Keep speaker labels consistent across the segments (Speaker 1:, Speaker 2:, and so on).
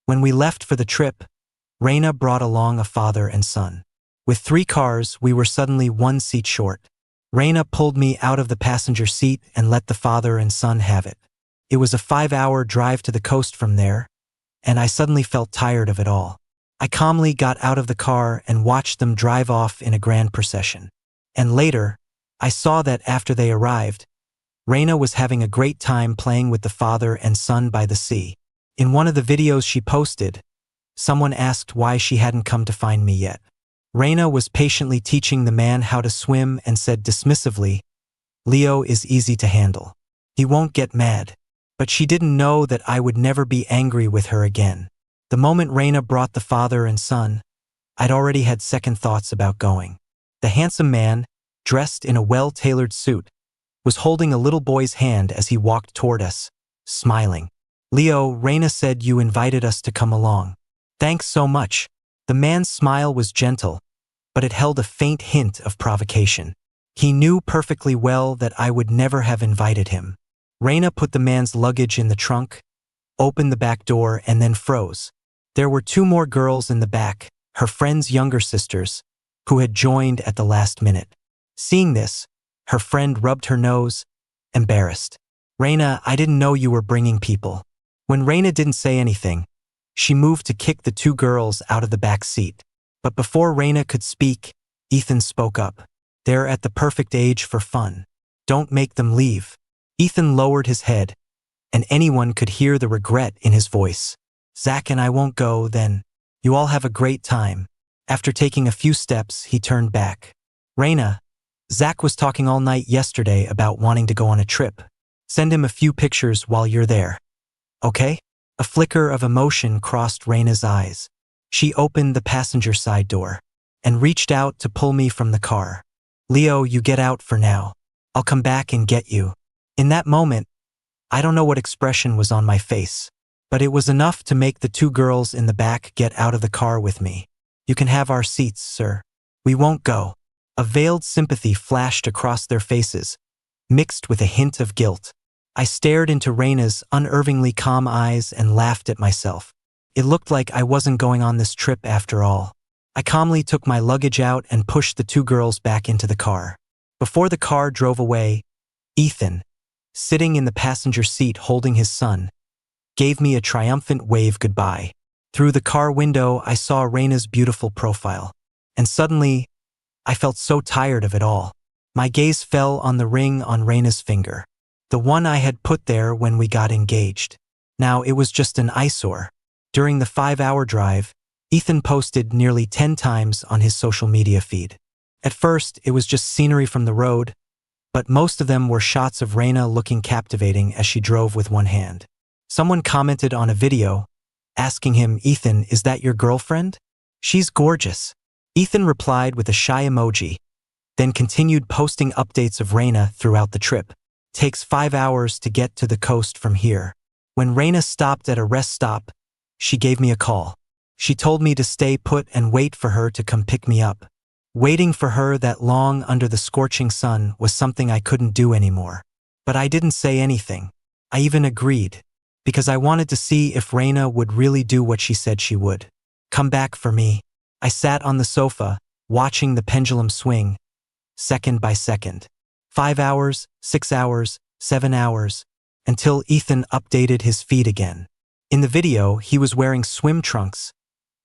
Speaker 1: When we left for the trip, Rayna brought along a father and son. With 3 cars, we were suddenly 1 seat short. Rayna pulled me out of the passenger seat and let the father and son have it. It was a 5-hour drive to the coast from there, and I suddenly felt tired of it all. I calmly got out of the car and watched them drive off in a grand procession. And later, I saw that after they arrived, Rayna was having a great time playing with the father and son by the sea. In one of the videos she posted, someone asked why she hadn't come to find me yet. Rayna was patiently teaching the man how to swim and said dismissively, "Leo is easy to handle. He won't get mad." But she didn't know that I would never be angry with her again. The moment Rayna brought the father and son, I'd already had second thoughts about going. The handsome man, dressed in a well-tailored suit, was holding a little boy's hand as he walked toward us, smiling. "Leo, Rayna said you invited us to come along." "Thanks so much." The man's smile was gentle, but it held a faint hint of provocation. He knew perfectly well that I would never have invited him. Rayna put the man's luggage in the trunk, opened the back door, and then froze. There were 2 more girls in the back, her friend's younger sisters, who had joined at the last minute. Seeing this, her friend rubbed her nose, embarrassed. "Rayna, I didn't know you were bringing people." When Rayna didn't say anything, she moved to kick the 2 girls out of the back seat. But before Rayna could speak, Ethan spoke up. "They're at the perfect age for fun. Don't make them leave." Ethan lowered his head, and anyone could hear the regret in his voice. "Zach and I won't go, then. You all have a great time." After taking a few steps, he turned back. "Rayna, Zach was talking all night yesterday about wanting to go on a trip. Send him a few pictures while you're there. Okay?" A flicker of emotion crossed Rayna's eyes. She opened the passenger side door and reached out to pull me from the car. "Leo, you get out for now. I'll come back and get you." In that moment, I don't know what expression was on my face, but it was enough to make the 2 girls in the back get out of the car with me. "You can have our seats, sir. We won't go." A veiled sympathy flashed across their faces, mixed with a hint of guilt. I stared into Rayna's unervingly calm eyes and laughed at myself. It looked like I wasn't going on this trip after all. I calmly took my luggage out and pushed the 2 girls back into the car. Before the car drove away, Ethan, sitting in the passenger seat holding his son, gave me a triumphant wave goodbye. Through the car window, I saw Rayna's beautiful profile. And suddenly, I felt so tired of it all. My gaze fell on the ring on Rayna's finger, the one I had put there when we got engaged. Now it was just an eyesore. During the 5-hour drive, Ethan posted nearly 10 times on his social media feed. At first, it was just scenery from the road, but most of them were shots of Rayna looking captivating as she drove with one hand. Someone commented on a video, asking him, "Ethan, is that your girlfriend? She's gorgeous." Ethan replied with a shy emoji, then continued posting updates of Rayna throughout the trip. "Takes 5 hours to get to the coast from here." When Rayna stopped at a rest stop, she gave me a call. She told me to stay put and wait for her to come pick me up. Waiting for her that long under the scorching sun was something I couldn't do anymore. But I didn't say anything. I even agreed, because I wanted to see if Rayna would really do what she said she would. Come back for me. I sat on the sofa, watching the pendulum swing, second by second. 5 hours, 6 hours, 7 hours, until Ethan updated his feed again. In the video, he was wearing swim trunks,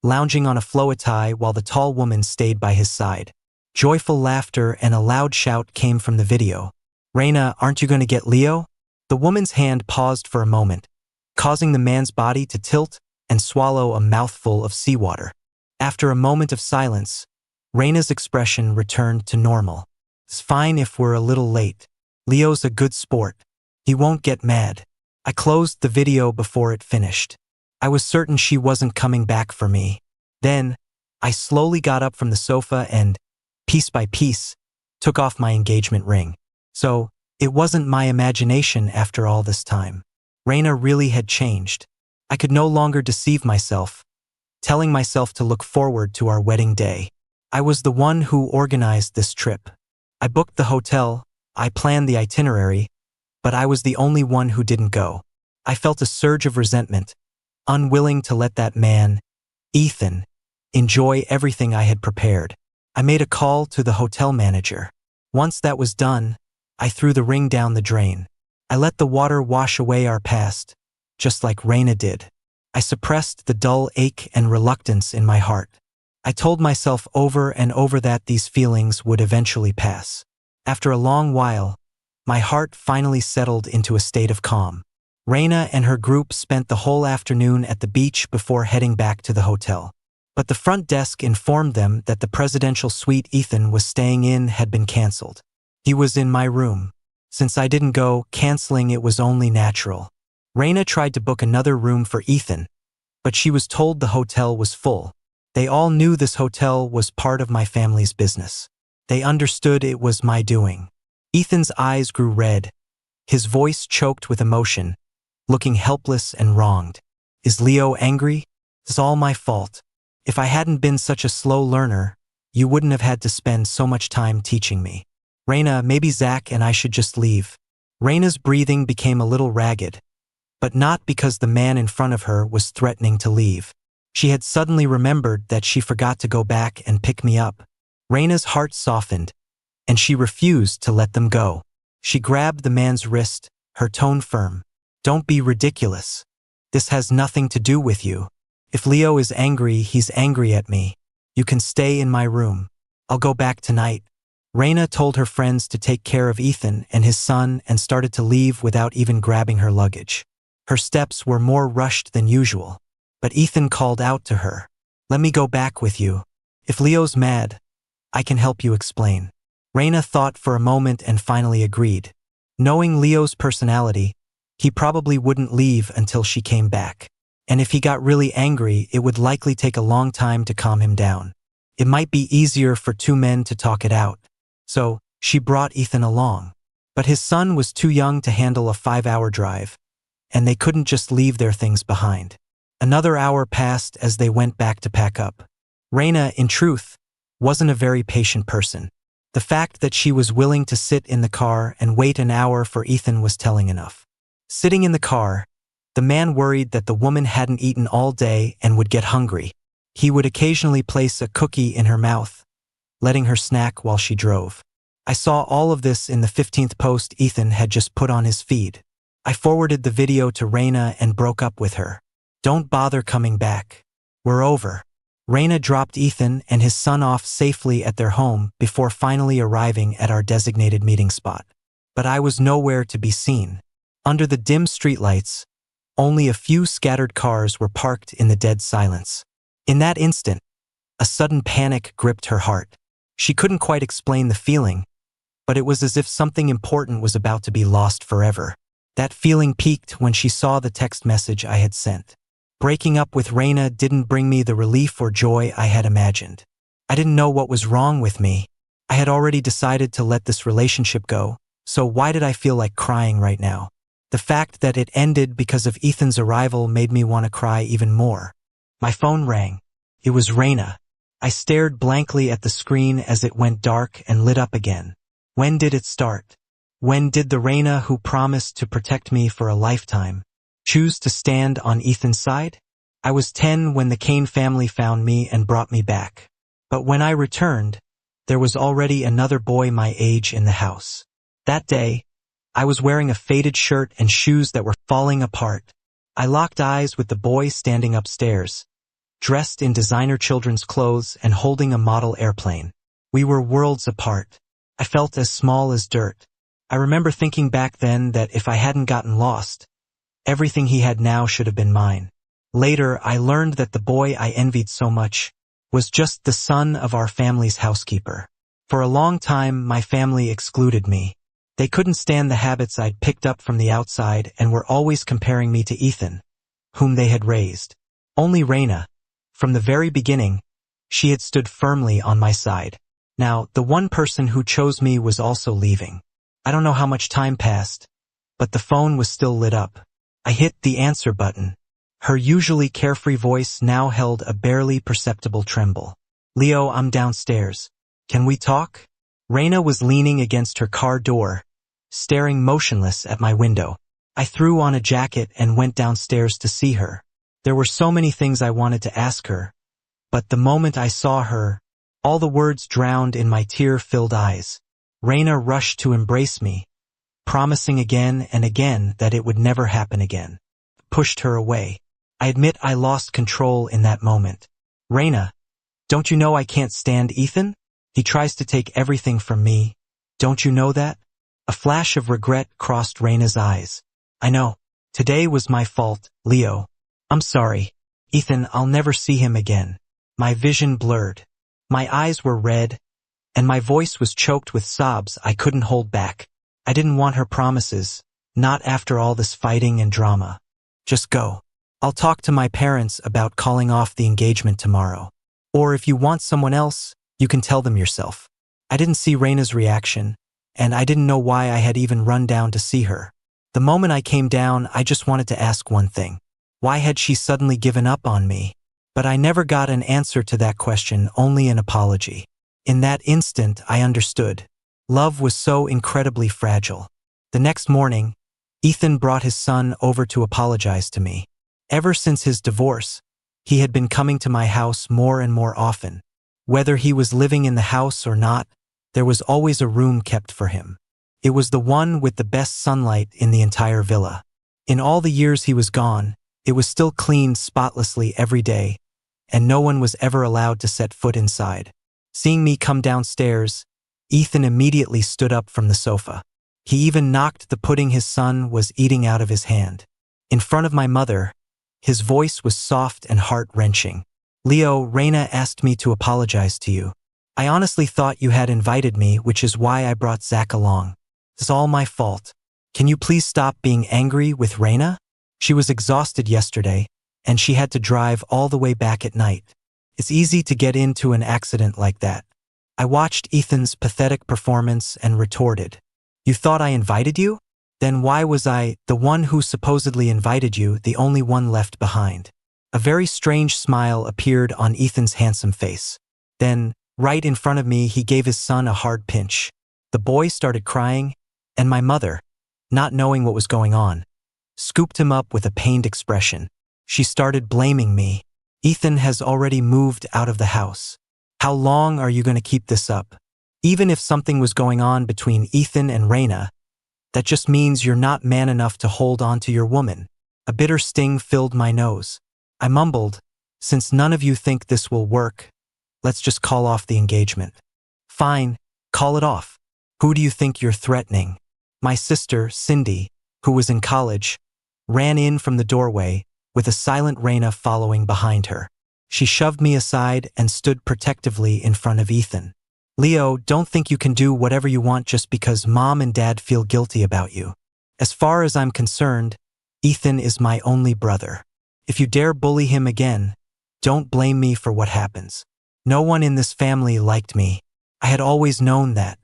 Speaker 1: lounging on a floatie while the tall woman stayed by his side. Joyful laughter and a loud shout came from the video. "Rayna, aren't you going to get Leo?" The woman's hand paused for a moment, causing the man's body to tilt and swallow a mouthful of seawater. After a moment of silence, Rayna's expression returned to normal. "It's fine if we're a little late. Leo's a good sport. He won't get mad." I closed the video before it finished. I was certain she wasn't coming back for me. Then, I slowly got up from the sofa and, piece by piece, took off my engagement ring. So, it wasn't my imagination after all this time. Rayna really had changed. I could no longer deceive myself, telling myself to look forward to our wedding day. I was the one who organized this trip. I booked the hotel, I planned the itinerary, but I was the only one who didn't go. I felt a surge of resentment, unwilling to let that man, Ethan, enjoy everything I had prepared. I made a call to the hotel manager. Once that was done, I threw the ring down the drain. I let the water wash away our past, just like Rayna did. I suppressed the dull ache and reluctance in my heart. I told myself over and over that these feelings would eventually pass. After a long while, my heart finally settled into a state of calm. Rayna and her group spent the whole afternoon at the beach before heading back to the hotel. But the front desk informed them that the presidential suite Ethan was staying in had been canceled. He was in my room. Since I didn't go, canceling it was only natural. Rayna tried to book another room for Ethan, but she was told the hotel was full. They all knew this hotel was part of my family's business. They understood it was my doing. Ethan's eyes grew red. His voice choked with emotion, looking helpless and wronged. Is Leo angry? It's all my fault. If I hadn't been such a slow learner, you wouldn't have had to spend so much time teaching me. Rayna, maybe Zach and I should just leave. Rayna's breathing became a little ragged, but not because the man in front of her was threatening to leave. She had suddenly remembered that she forgot to go back and pick me up. Rayna's heart softened, and she refused to let them go. She grabbed the man's wrist, her tone firm. Don't be ridiculous. This has nothing to do with you. If Leo is angry, he's angry at me. You can stay in my room. I'll go back tonight. Rayna told her friends to take care of Ethan and his son and started to leave without even grabbing her luggage. Her steps were more rushed than usual, but Ethan called out to her. Let me go back with you. If Leo's mad, I can help you explain. Rayna thought for a moment and finally agreed. Knowing Leo's personality, he probably wouldn't leave until she came back. And if he got really angry, it would likely take a long time to calm him down. It might be easier for two men to talk it out. So, she brought Ethan along. But his son was too young to handle a 5-hour drive, and they couldn't just leave their things behind. Another hour passed as they went back to pack up. Rayna, in truth, wasn't a very patient person. The fact that she was willing to sit in the car and wait an hour for Ethan was telling enough. Sitting in the car, the man worried that the woman hadn't eaten all day and would get hungry. He would occasionally place a cookie in her mouth, letting her snack while she drove. I saw all of this in the 15th post Ethan had just put on his feed. I forwarded the video to Rayna and broke up with her. Don't bother coming back. We're over. Rayna dropped Ethan and his son off safely at their home before finally arriving at our designated meeting spot. But I was nowhere to be seen. Under the dim streetlights, only a few scattered cars were parked in the dead silence. In that instant, a sudden panic gripped her heart. She couldn't quite explain the feeling, but it was as if something important was about to be lost forever. That feeling peaked when she saw the text message I had sent. Breaking up with Rayna didn't bring me the relief or joy I had imagined. I didn't know what was wrong with me. I had already decided to let this relationship go, so why did I feel like crying right now? The fact that it ended because of Ethan's arrival made me want to cry even more. My phone rang. It was Rayna. I stared blankly at the screen as it went dark and lit up again. When did it start? When did the Rayna who promised to protect me for a lifetime choose to stand on Ethan's side? I was 10 when the Kane family found me and brought me back. But when I returned, there was already another boy my age in the house. That day, I was wearing a faded shirt and shoes that were falling apart. I locked eyes with the boy standing upstairs, dressed in designer children's clothes and holding a model airplane. We were worlds apart. I felt as small as dirt. I remember thinking back then that if I hadn't gotten lost, everything he had now should have been mine. Later, I learned that the boy I envied so much was just the son of our family's housekeeper. For a long time, my family excluded me. They couldn't stand the habits I'd picked up from the outside and were always comparing me to Ethan, whom they had raised. Only Rayna, from the very beginning, she had stood firmly on my side. Now, the one person who chose me was also leaving. I don't know how much time passed, but the phone was still lit up. I hit the answer button. Her usually carefree voice now held a barely perceptible tremble. Leo, I'm downstairs. Can we talk? Rayna was leaning against her car door, staring motionless at my window. I threw on a jacket and went downstairs to see her. There were so many things I wanted to ask her, but the moment I saw her, all the words drowned in my tear-filled eyes. Rayna rushed to embrace me, promising again and again that it would never happen again. Pushed her away. I admit I lost control in that moment. Rayna, don't you know I can't stand Ethan? He tries to take everything from me. Don't you know that? A flash of regret crossed Rayna's eyes. I know. Today was my fault, Leo. I'm sorry. Ethan, I'll never see him again. My vision blurred. My eyes were red, and my voice was choked with sobs I couldn't hold back. I didn't want her promises, not after all this fighting and drama. Just go. I'll talk to my parents about calling off the engagement tomorrow. Or if you want someone else, you can tell them yourself. I didn't see Rayna's reaction, and I didn't know why I had even run down to see her. The moment I came down, I just wanted to ask one thing. Why had she suddenly given up on me? But I never got an answer to that question, only an apology. In that instant, I understood. Love was so incredibly fragile. The next morning, Ethan brought his son over to apologize to me. Ever since his divorce, he had been coming to my house more and more often. Whether he was living in the house or not, there was always a room kept for him. It was the one with the best sunlight in the entire villa. In all the years he was gone, it was still cleaned spotlessly every day, and no one was ever allowed to set foot inside. Seeing me come downstairs, Ethan immediately stood up from the sofa. He even knocked the pudding his son was eating out of his hand. In front of my mother, his voice was soft and heart-wrenching. Leo, Rayna asked me to apologize to you. I honestly thought you had invited me, which is why I brought Zach along. It's all my fault. Can you please stop being angry with Rayna? She was exhausted yesterday, and she had to drive all the way back at night. It's easy to get into an accident like that. I watched Ethan's pathetic performance and retorted. You thought I invited you? Then why was I, the one who supposedly invited you, the only one left behind? A very strange smile appeared on Ethan's handsome face. Then, right in front of me, he gave his son a hard pinch. The boy started crying, and my mother, not knowing what was going on, scooped him up with a pained expression. She started blaming me. Ethan has already moved out of the house. How long are you going to keep this up? Even if something was going on between Ethan and Rayna, that just means you're not man enough to hold on to your woman. A bitter sting filled my nose. I mumbled, since none of you think this will work, let's just call off the engagement. Fine, call it off. Who do you think you're threatening? My sister, Cindy, who was in college, ran in from the doorway, with a silent Rayna following behind her. She shoved me aside and stood protectively in front of Ethan. Leo, don't think you can do whatever you want just because Mom and Dad feel guilty about you. As far as I'm concerned, Ethan is my only brother. If you dare bully him again, don't blame me for what happens. No one in this family liked me. I had always known that.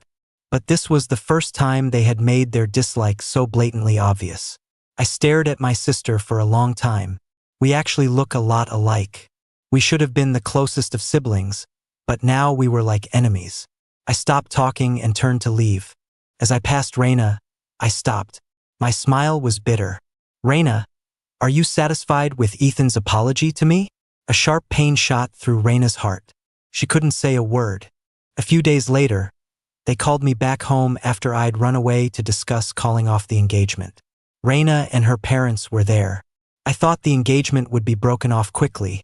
Speaker 1: But this was the first time they had made their dislike so blatantly obvious. I stared at my sister for a long time. We actually look a lot alike. We should have been the closest of siblings, but now we were like enemies. I stopped talking and turned to leave. As I passed Rayna, I stopped. My smile was bitter. Rayna, are you satisfied with Ethan's apology to me? A sharp pain shot through Rayna's heart. She couldn't say a word. A few days later, they called me back home after I'd run away to discuss calling off the engagement. Rayna and her parents were there. I thought the engagement would be broken off quickly,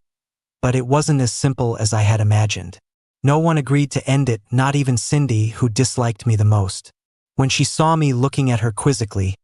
Speaker 1: but it wasn't as simple as I had imagined. No one agreed to end it, not even Cindy, who disliked me the most. When she saw me looking at her quizzically,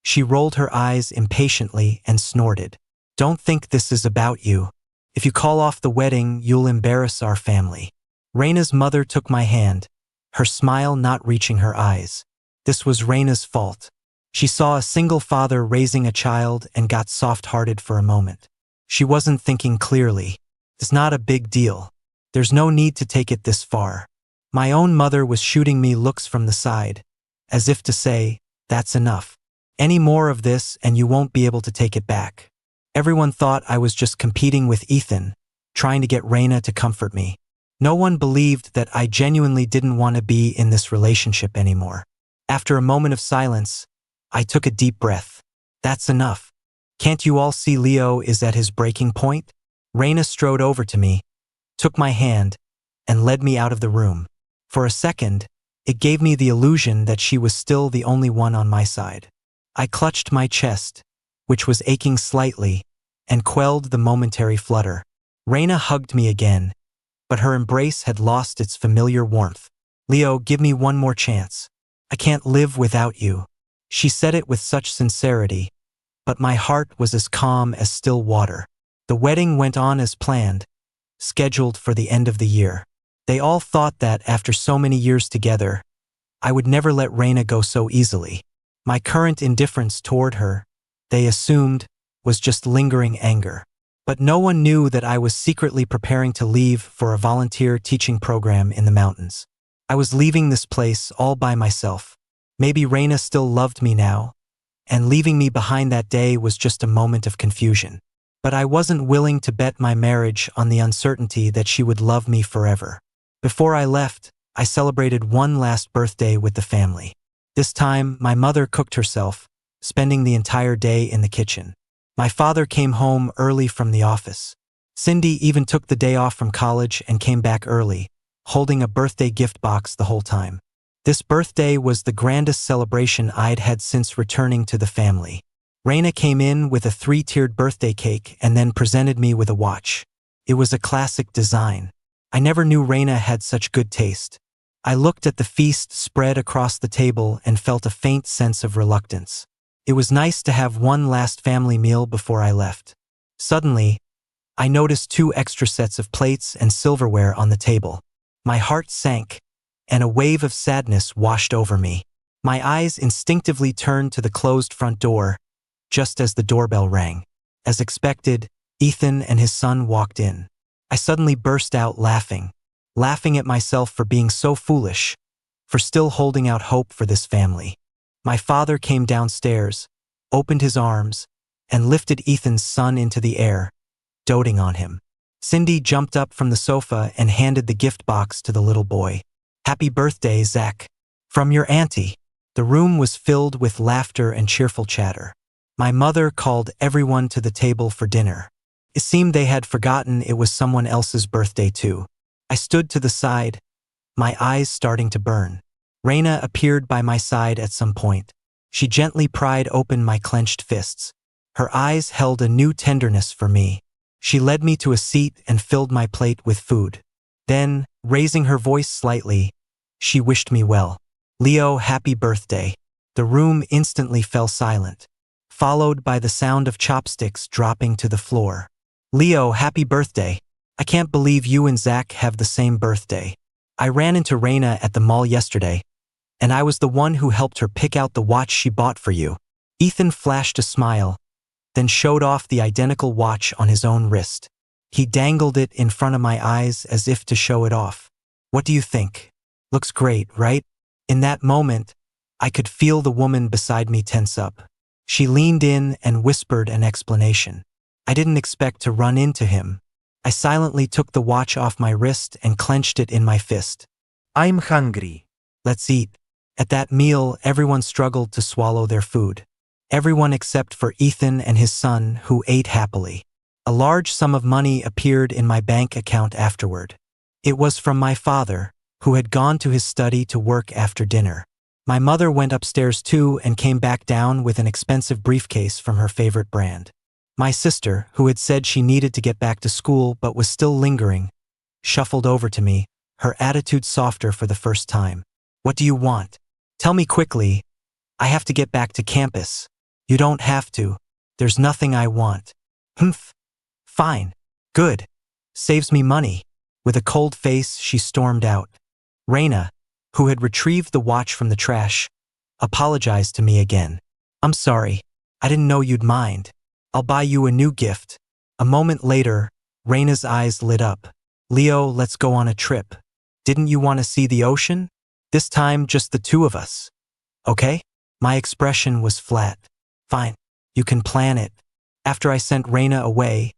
Speaker 1: she rolled her eyes impatiently and snorted. Don't think this is about you. If you call off the wedding, you'll embarrass our family. Rayna's mother took my hand, her smile not reaching her eyes. This was Rayna's fault. She saw a single father raising a child and got soft-hearted for a moment. She wasn't thinking clearly. It's not a big deal. There's no need to take it this far. My own mother was shooting me looks from the side, as if to say, that's enough. Any more of this and you won't be able to take it back. Everyone thought I was just competing with Ethan, trying to get Rayna to comfort me. No one believed that I genuinely didn't want to be in this relationship anymore. After a moment of silence, I took a deep breath. That's enough. Can't you all see Leo is at his breaking point? Rayna strode over to me, took my hand, and led me out of the room. For a second, it gave me the illusion that she was still the only one on my side. I clutched my chest, which was aching slightly, and quelled the momentary flutter. Rayna hugged me again, but her embrace had lost its familiar warmth. Leo, give me one more chance. I can't live without you. She said it with such sincerity, but my heart was as calm as still water. The wedding went on as planned, scheduled for the end of the year. They all thought that after so many years together, I would never let Rayna go so easily. My current indifference toward her, they assumed, was just lingering anger. But no one knew that I was secretly preparing to leave for a volunteer teaching program in the mountains. I was leaving this place all by myself. Maybe Rayna still loved me now, and leaving me behind that day was just a moment of confusion. But I wasn't willing to bet my marriage on the uncertainty that she would love me forever. Before I left, I celebrated one last birthday with the family. This time, my mother cooked herself, spending the entire day in the kitchen. My father came home early from the office. Cindy even took the day off from college and came back early, holding a birthday gift box the whole time. This birthday was the grandest celebration I'd had since returning to the family. Rayna came in with a 3-tiered birthday cake and then presented me with a watch. It was a classic design. I never knew Rayna had such good taste. I looked at the feast spread across the table and felt a faint sense of reluctance. It was nice to have one last family meal before I left. Suddenly, I noticed 2 extra sets of plates and silverware on the table. My heart sank, and a wave of sadness washed over me. My eyes instinctively turned to the closed front door, just as the doorbell rang. As expected, Ethan and his son walked in. I suddenly burst out laughing at myself for being so foolish, for still holding out hope for this family. My father came downstairs, opened his arms, and lifted Ethan's son into the air, doting on him. Cindy jumped up from the sofa and handed the gift box to the little boy. "Happy birthday, Zach. From your auntie." The room was filled with laughter and cheerful chatter. My mother called everyone to the table for dinner. It seemed they had forgotten it was someone else's birthday too. I stood to the side, my eyes starting to burn. Rayna appeared by my side at some point. She gently pried open my clenched fists. Her eyes held a new tenderness for me. She led me to a seat and filled my plate with food. Then, raising her voice slightly, she wished me well. "Leo, happy birthday." The room instantly fell silent, followed by the sound of chopsticks dropping to the floor. "Leo, happy birthday. I can't believe you and Zach have the same birthday. I ran into Rayna at the mall yesterday, and I was the one who helped her pick out the watch she bought for you." Ethan flashed a smile, then showed off the identical watch on his own wrist. He dangled it in front of my eyes as if to show it off. "What do you think? Looks great, right?" In that moment, I could feel the woman beside me tense up. She leaned in and whispered an explanation. I didn't expect to run into him. I silently took the watch off my wrist and clenched it in my fist. "I'm hungry. Let's eat." At that meal, everyone struggled to swallow their food. Everyone except for Ethan and his son, who ate happily. A large sum of money appeared in my bank account afterward. It was from my father, who had gone to his study to work after dinner. My mother went upstairs too and came back down with an expensive briefcase from her favorite brand. My sister, who had said she needed to get back to school but was still lingering, shuffled over to me, her attitude softer for the first time. "What do you want? Tell me quickly. I have to get back to campus." "You don't have to. There's nothing I want." "Humph. Fine. Good. Saves me money." With a cold face, she stormed out. Rayna, who had retrieved the watch from the trash, apologized to me again. "I'm sorry. I didn't know you'd mind. I'll buy you a new gift." A moment later, Rayna's eyes lit up. "Leo, let's go on a trip. Didn't you want to see the ocean? This time, just the 2 of us. Okay?" My expression was flat. "Fine. You can plan it." After I sent Rayna away,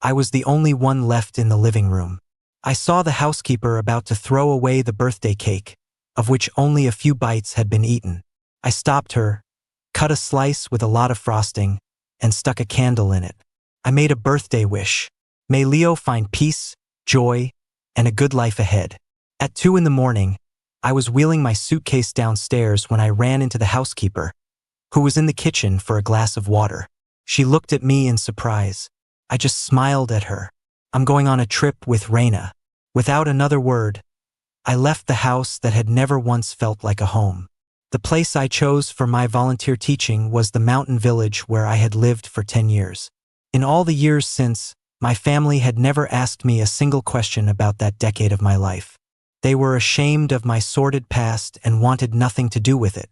Speaker 1: I was the only one left in the living room. I saw the housekeeper about to throw away the birthday cake, of which only a few bites had been eaten. I stopped her, cut a slice with a lot of frosting, and stuck a candle in it. I made a birthday wish. May Leo find peace, joy, and a good life ahead. At 2 in the morning, I was wheeling my suitcase downstairs when I ran into the housekeeper, who was in the kitchen for a glass of water. She looked at me in surprise. I just smiled at her. I'm going on a trip with Rayna. Without another word, I left the house that had never once felt like a home. The place I chose for my volunteer teaching was the mountain village where I had lived for 10 years. In all the years since, my family had never asked me a single question about that decade of my life. They were ashamed of my sordid past and wanted nothing to do with it.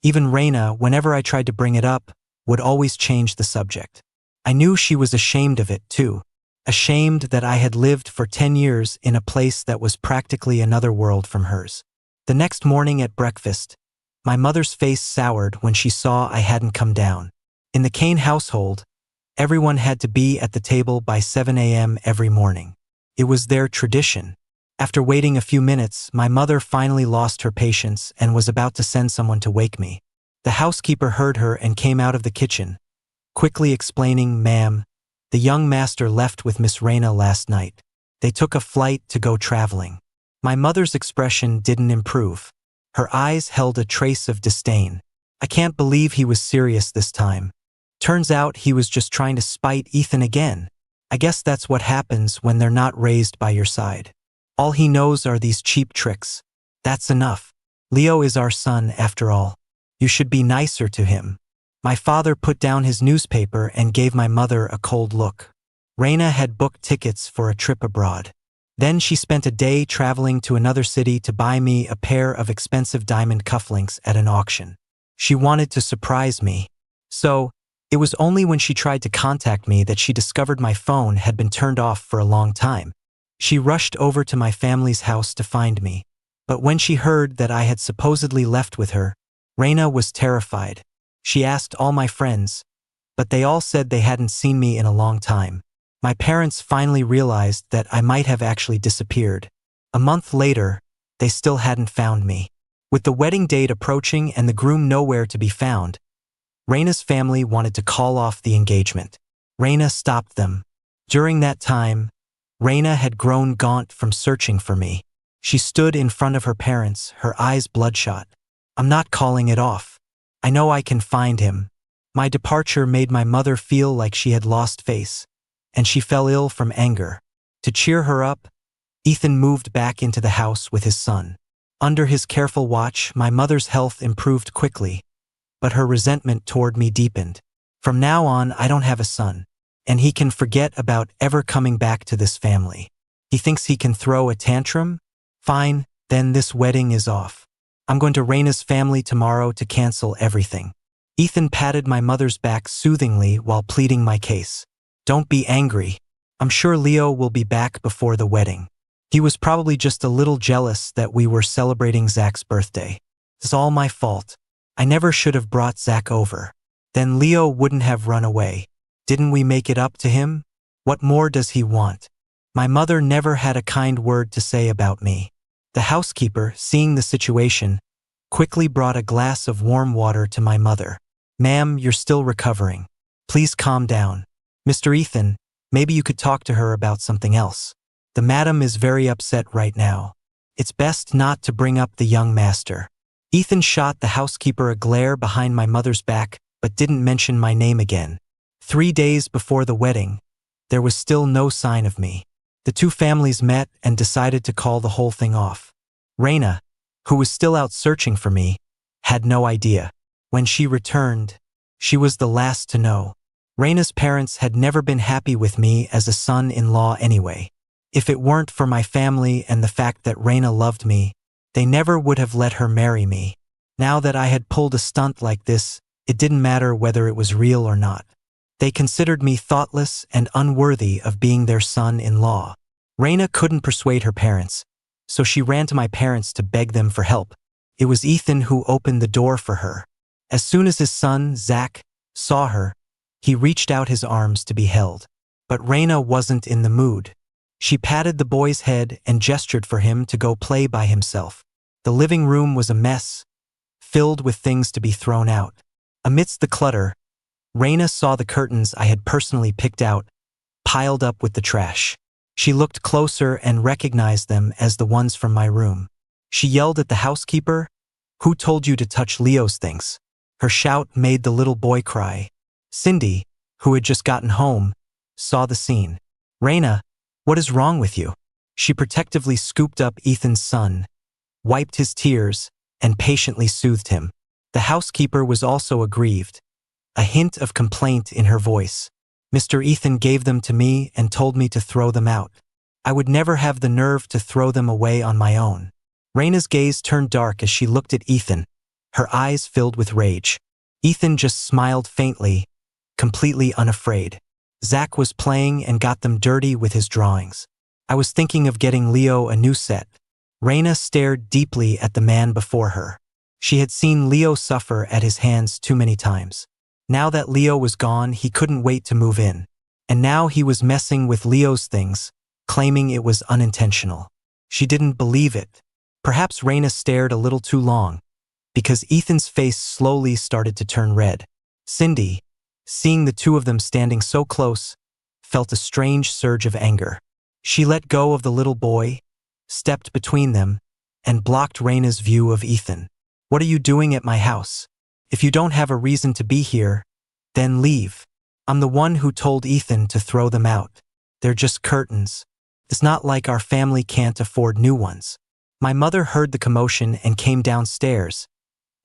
Speaker 1: Even Rayna, whenever I tried to bring it up, would always change the subject. I knew she was ashamed of it too. Ashamed that I had lived for 10 years in a place that was practically another world from hers. The next morning at breakfast, my mother's face soured when she saw I hadn't come down. In the Kane household, everyone had to be at the table by 7 a.m. every morning. It was their tradition. After waiting a few minutes, my mother finally lost her patience and was about to send someone to wake me. The housekeeper heard her and came out of the kitchen, quickly explaining, "Ma'am, the young master left with Miss Rayna last night. They took a flight to go traveling." My mother's expression didn't improve. Her eyes held a trace of disdain. I can't believe he was serious this time. Turns out he was just trying to spite Ethan again. I guess that's what happens when they're not raised by your side. All he knows are these cheap tricks. That's enough. Leo is our son, after all. You should be nicer to him. My father put down his newspaper and gave my mother a cold look. Rayna had booked tickets for a trip abroad. Then she spent a day traveling to another city to buy me a pair of expensive diamond cufflinks at an auction. She wanted to surprise me. So, it was only when she tried to contact me that she discovered my phone had been turned off for a long time. She rushed over to my family's house to find me. But when she heard that I had supposedly left with her, Rayna was terrified. She asked all my friends, but they all said they hadn't seen me in a long time. My parents finally realized that I might have actually disappeared. A month later, they still hadn't found me. With the wedding date approaching and the groom nowhere to be found, Rayna's family wanted to call off the engagement. Rayna stopped them. During that time, Rayna had grown gaunt from searching for me. She stood in front of her parents, her eyes bloodshot. "I'm not calling it off. I know I can find him." My departure made my mother feel like she had lost face, and she fell ill from anger. To cheer her up, Ethan moved back into the house with his son. Under his careful watch, my mother's health improved quickly, but her resentment toward me deepened. From now on, I don't have a son, and he can forget about ever coming back to this family. He thinks he can throw a tantrum? Fine, then this wedding is off. I'm going to Rayna's family tomorrow to cancel everything. Ethan patted my mother's back soothingly while pleading my case. "Don't be angry. I'm sure Leo will be back before the wedding. He was probably just a little jealous that we were celebrating Zach's birthday. It's all my fault. I never should have brought Zach over. Then Leo wouldn't have run away. Didn't we make it up to him? What more does he want?" My mother never had a kind word to say about me. The housekeeper, seeing the situation, quickly brought a glass of warm water to my mother. "Ma'am, you're still recovering. Please calm down. Mr. Ethan, maybe you could talk to her about something else. The madam is very upset right now. It's best not to bring up the young master." Ethan shot the housekeeper a glare behind my mother's back, but didn't mention my name again. 3 days before the wedding, there was still no sign of me. The two families met and decided to call the whole thing off. Rayna, who was still out searching for me, had no idea. When she returned, she was the last to know. Rayna's parents had never been happy with me as a son-in-law anyway. If it weren't for my family and the fact that Rayna loved me, they never would have let her marry me. Now that I had pulled a stunt like this, it didn't matter whether it was real or not. They considered me thoughtless and unworthy of being their son-in-law. Rayna couldn't persuade her parents, so she ran to my parents to beg them for help. It was Ethan who opened the door for her. As soon as his son, Zach, saw her, he reached out his arms to be held. But Rayna wasn't in the mood. She patted the boy's head and gestured for him to go play by himself. The living room was a mess, filled with things to be thrown out. Amidst the clutter, Rayna saw the curtains I had personally picked out, piled up with the trash. She looked closer and recognized them as the ones from my room. She yelled at the housekeeper, "Who told you to touch Leo's things?" Her shout made the little boy cry. Cindy, who had just gotten home, saw the scene. "Rayna, what is wrong with you?" She protectively scooped up Ethan's son, wiped his tears, and patiently soothed him. The housekeeper was also aggrieved, a hint of complaint in her voice. "Mr. Ethan gave them to me and told me to throw them out. I would never have the nerve to throw them away on my own." Rayna's gaze turned dark as she looked at Ethan, her eyes filled with rage. Ethan just smiled faintly, completely unafraid. Zach was playing and got them dirty with his drawings. "I was thinking of getting Leo a new set." Rayna stared deeply at the man before her. She had seen Leo suffer at his hands too many times. Now that Leo was gone, he couldn't wait to move in. And now he was messing with Leo's things, claiming it was unintentional. She didn't believe it. Perhaps Rayna stared a little too long, because Ethan's face slowly started to turn red. Cindy, seeing the two of them standing so close, felt a strange surge of anger. She let go of the little boy, stepped between them, and blocked Rayna's view of Ethan. "What are you doing at my house? If you don't have a reason to be here, then leave. I'm the one who told Ethan to throw them out. They're just curtains. It's not like our family can't afford new ones." My mother heard the commotion and came downstairs,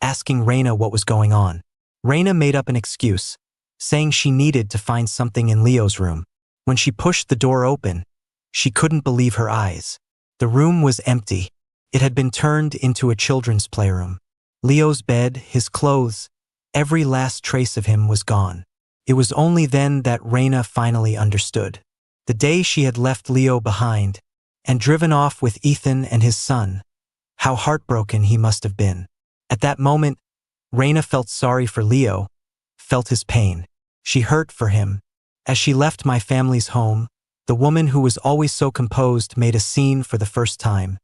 Speaker 1: asking Rayna what was going on. Rayna made up an excuse, saying she needed to find something in Leo's room. When she pushed the door open, she couldn't believe her eyes. The room was empty. It had been turned into a children's playroom. Leo's bed, his clothes, every last trace of him was gone. It was only then that Rayna finally understood. The day she had left Leo behind and driven off with Ethan and his son, how heartbroken he must have been. At that moment, Rayna felt sorry for Leo, felt his pain. She hurt for him. As she left my family's home, the woman who was always so composed made a scene for the first time,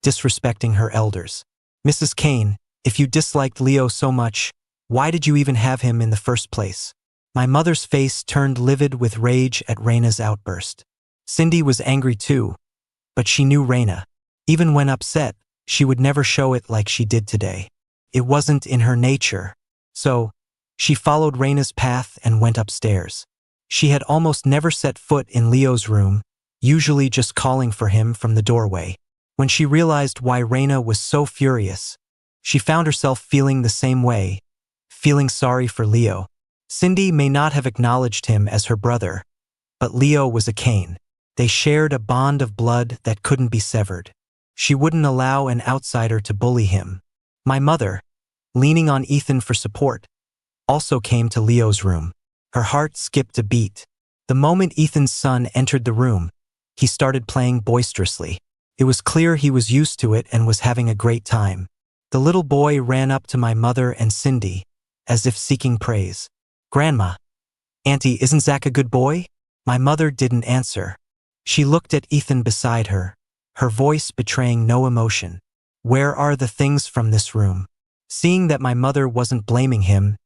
Speaker 1: disrespecting her elders. "Mrs. Kane, if you disliked Leo so much, why did you even have him in the first place?" My mother's face turned livid with rage at Rayna's outburst. Cindy was angry too, but she knew Rayna. Even when upset, she would never show it like she did today. It wasn't in her nature. So, she followed Rayna's path and went upstairs. She had almost never set foot in Leo's room, usually just calling for him from the doorway. When she realized why Rayna was so furious, she found herself feeling the same way, feeling sorry for Leo. Cindy may not have acknowledged him as her brother, but Leo was a Kane. They shared a bond of blood that couldn't be severed. She wouldn't allow an outsider to bully him. My mother, leaning on Ethan for support, also came to Leo's room. Her heart skipped a beat. The moment Ethan's son entered the room, he started playing boisterously. It was clear he was used to it and was having a great time. The little boy ran up to my mother and Cindy, as if seeking praise. "Grandma, Auntie, isn't Zach a good boy?" My mother didn't answer. She looked at Ethan beside her, her voice betraying no emotion. "Where are the things from this room?" Seeing that my mother wasn't blaming him,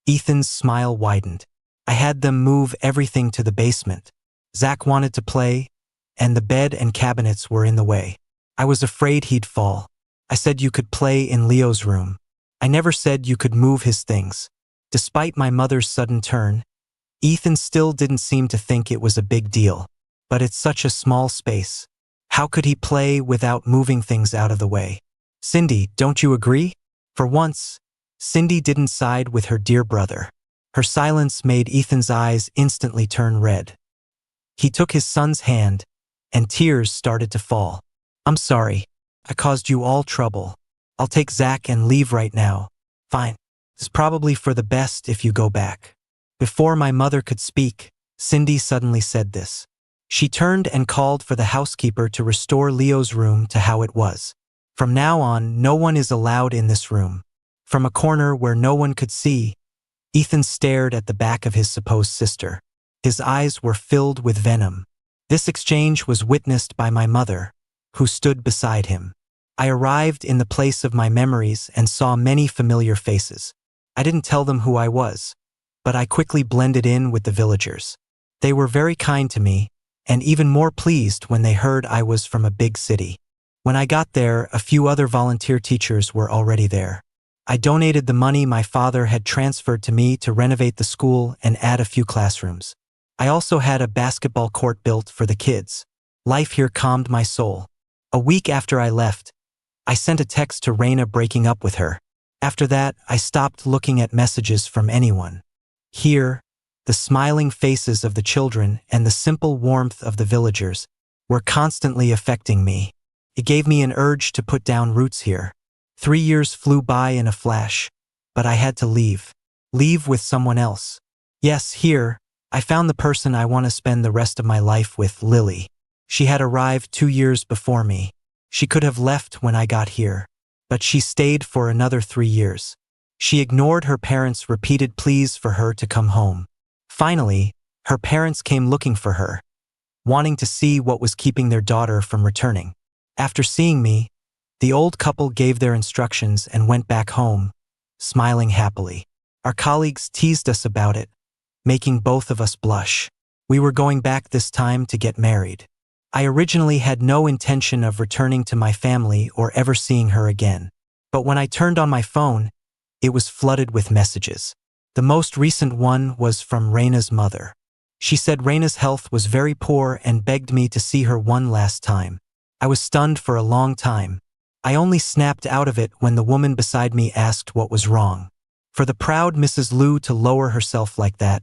Speaker 1: Ethan's smile widened. "I had them move everything to the basement. Zach wanted to play, and the bed and cabinets were in the way. I was afraid he'd fall. I said you could play in Leo's room. I never said you could move his things." Despite my mother's sudden turn, Ethan still didn't seem to think it was a big deal. But it's such a small space. How could he play without moving things out of the way? "Cindy, don't you agree?" For once, Cindy didn't side with her dear brother. Her silence made Ethan's eyes instantly turn red. He took his son's hand, and tears started to fall. "I'm sorry. I caused you all trouble. I'll take Zach and leave right now." "Fine. It's probably for the best if you go back." Before my mother could speak, Cindy suddenly said this. She turned and called for the housekeeper to restore Leo's room to how it was. "From now on, no one is allowed in this room." From a corner where no one could see, Ethan stared at the back of his supposed sister. His eyes were filled with venom. This exchange was witnessed by my mother, who stood beside him. I arrived in the place of my memories and saw many familiar faces. I didn't tell them who I was. but I quickly blended in with the villagers. They were very kind to me, and even more pleased when they heard I was from a big city. When I got there, a few other volunteer teachers were already there. I donated the money my father had transferred to me to renovate the school and add a few classrooms. I also had a basketball court built for the kids. Life here calmed my soul. A week after I left, I sent a text to Rayna breaking up with her. After that, I stopped looking at messages from anyone. Here, the smiling faces of the children and the simple warmth of the villagers were constantly affecting me. It gave me an urge to put down roots here. 3 years flew by in a flash, but I had to leave. Leave with someone else. Yes, here, I found the person I want to spend the rest of my life with, Lily. She had arrived 2 years before me. She could have left when I got here, but she stayed for another 3 years. She ignored her parents' repeated pleas for her to come home. Finally, her parents came looking for her, wanting to see what was keeping their daughter from returning. After seeing me, the old couple gave their instructions and went back home, smiling happily. Our colleagues teased us about it, making both of us blush. We were going back this time to get married. I originally had no intention of returning to my family or ever seeing her again. But when I turned on my phone, it was flooded with messages. The most recent one was from Rayna's mother. She said Rayna's health was very poor and begged me to see her one last time. I was stunned for a long time. I only snapped out of it when the woman beside me asked what was wrong. For the proud Mrs. Liu to lower herself like that,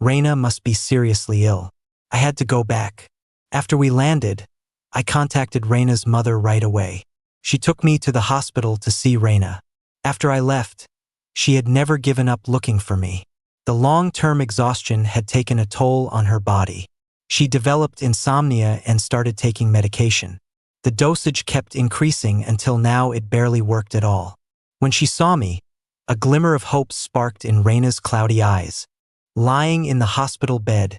Speaker 1: Rayna must be seriously ill. I had to go back. After we landed, I contacted Rayna's mother right away. She took me to the hospital to see Rayna. After I left, she had never given up looking for me. The long-term exhaustion had taken a toll on her body. She developed insomnia and started taking medication. The dosage kept increasing until now it barely worked at all. When she saw me, a glimmer of hope sparked in Rayna's cloudy eyes. Lying in the hospital bed,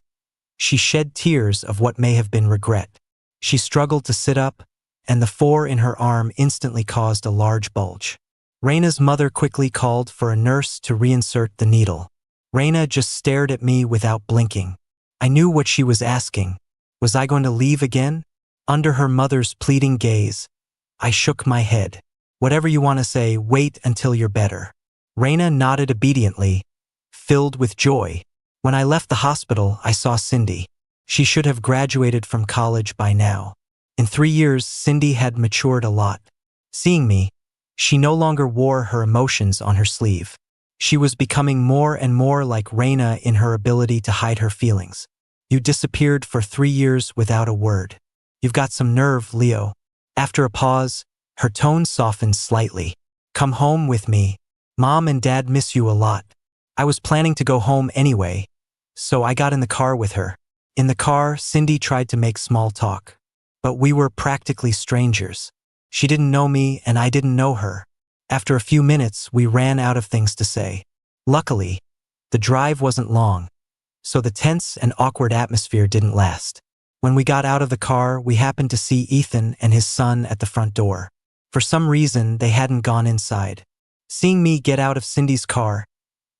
Speaker 1: she shed tears of what may have been regret. She struggled to sit up, and the 4 in her arm instantly caused a large bulge. Rayna's mother quickly called for a nurse to reinsert the needle. Rayna just stared at me without blinking. I knew what she was asking. Was I going to leave again? Under her mother's pleading gaze, I shook my head. Whatever you want to say, wait until you're better. Rayna nodded obediently, filled with joy. When I left the hospital, I saw Cindy. She should have graduated from college by now. In 3 years, Cindy had matured a lot. Seeing me, she no longer wore her emotions on her sleeve. She was becoming more and more like Rayna in her ability to hide her feelings. You disappeared for 3 years without a word. You've got some nerve, Leo. After a pause, her tone softened slightly. Come home with me. Mom and Dad miss you a lot. I was planning to go home anyway, so I got in the car with her. In the car, Cindy tried to make small talk. But we were practically strangers. She didn't know me and I didn't know her. After a few minutes, we ran out of things to say. Luckily, the drive wasn't long, so the tense and awkward atmosphere didn't last. When we got out of the car, we happened to see Ethan and his son at the front door. For some reason, they hadn't gone inside. Seeing me get out of Cindy's car,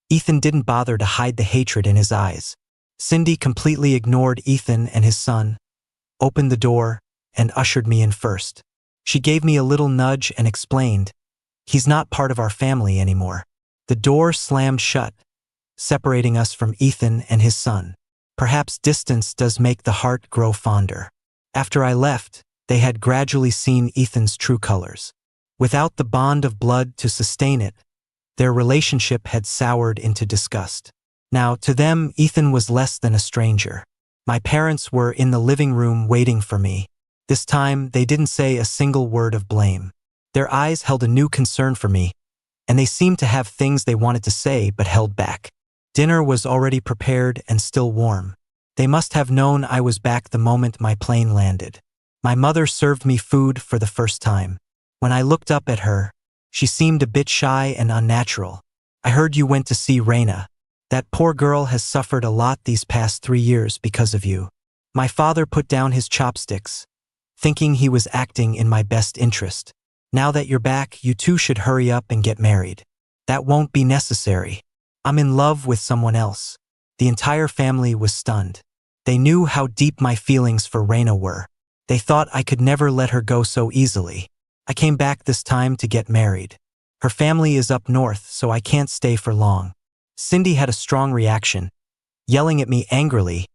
Speaker 1: Ethan didn't bother to hide the hatred in his eyes. Cindy completely ignored Ethan and his son, opened the door, and ushered me in first. She gave me a little nudge and explained, "He's not part of our family anymore." The door slammed shut, separating us from Ethan and his son. Perhaps distance does make the heart grow fonder. After I left, they had gradually seen Ethan's true colors. Without the bond of blood to sustain it, their relationship had soured into disgust. Now, to them, Ethan was less than a stranger. My parents were in the living room waiting for me. This time, they didn't say a single word of blame. Their eyes held a new concern for me, and they seemed to have things they wanted to say but held back. Dinner was already prepared and still warm. They must have known I was back the moment my plane landed. My mother served me food for the first time. When I looked up at her, she seemed a bit shy and unnatural. "I heard you went to see Rayna. That poor girl has suffered a lot these past 3 years because of you." My father put down his chopsticks, thinking he was acting in my best interest. "Now that you're back, you two should hurry up and get married." "That won't be necessary. I'm in love with someone else. The entire family was stunned. They knew how deep my feelings for Rayna were. They thought I could never let her go so easily. I came back this time to get married. Her family is up north, so I can't stay for long. Cindy had a strong reaction, yelling at me angrily.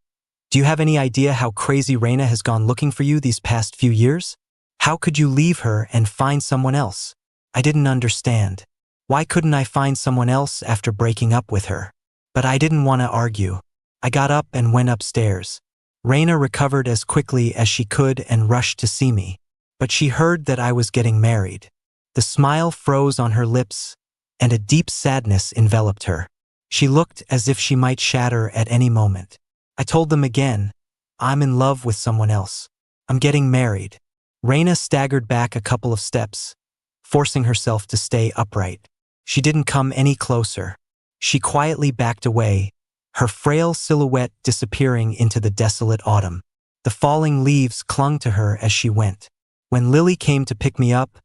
Speaker 1: Do you have any idea how crazy Rayna has gone looking for you these past few years? How could you leave her and find someone else? I didn't understand. Why couldn't I find someone else after breaking up with her? But I didn't want to argue. I got up and went upstairs. Rayna recovered as quickly as she could and rushed to see me. But she heard that I was getting married. The smile froze on her lips, and a deep sadness enveloped her. She looked as if she might shatter at any moment. I told them again, I'm in love with someone else. I'm getting married. Rayna staggered back a couple of steps, forcing herself to stay upright. She didn't come any closer. She quietly backed away, her frail silhouette disappearing into the desolate autumn. The falling leaves clung to her as she went. When Lily came to pick me up,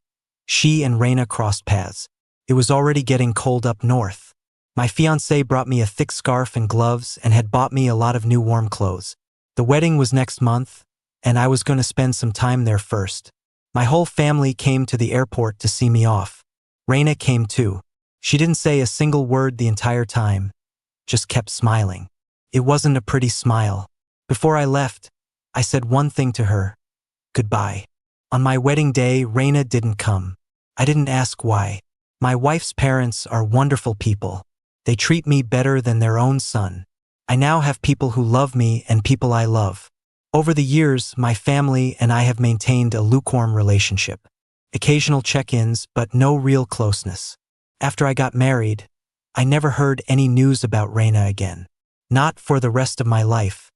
Speaker 1: she and Rayna crossed paths. It was already getting cold up north. My fiancé brought me a thick scarf and gloves and had bought me a lot of new warm clothes. The wedding was next month, and I was going to spend some time there first. My whole family came to the airport to see me off. Rayna came too. She didn't say a single word the entire time, just kept smiling. It wasn't a pretty smile. Before I left, I said one thing to her: goodbye. On my wedding day, Rayna didn't come. I didn't ask why. My wife's parents are wonderful people. They treat me better than their own son. I now have people who love me and people I love. Over the years, my family and I have maintained a lukewarm relationship. Occasional check-ins, but no real closeness. After I got married, I never heard any news about Rayna again. Not for the rest of my life.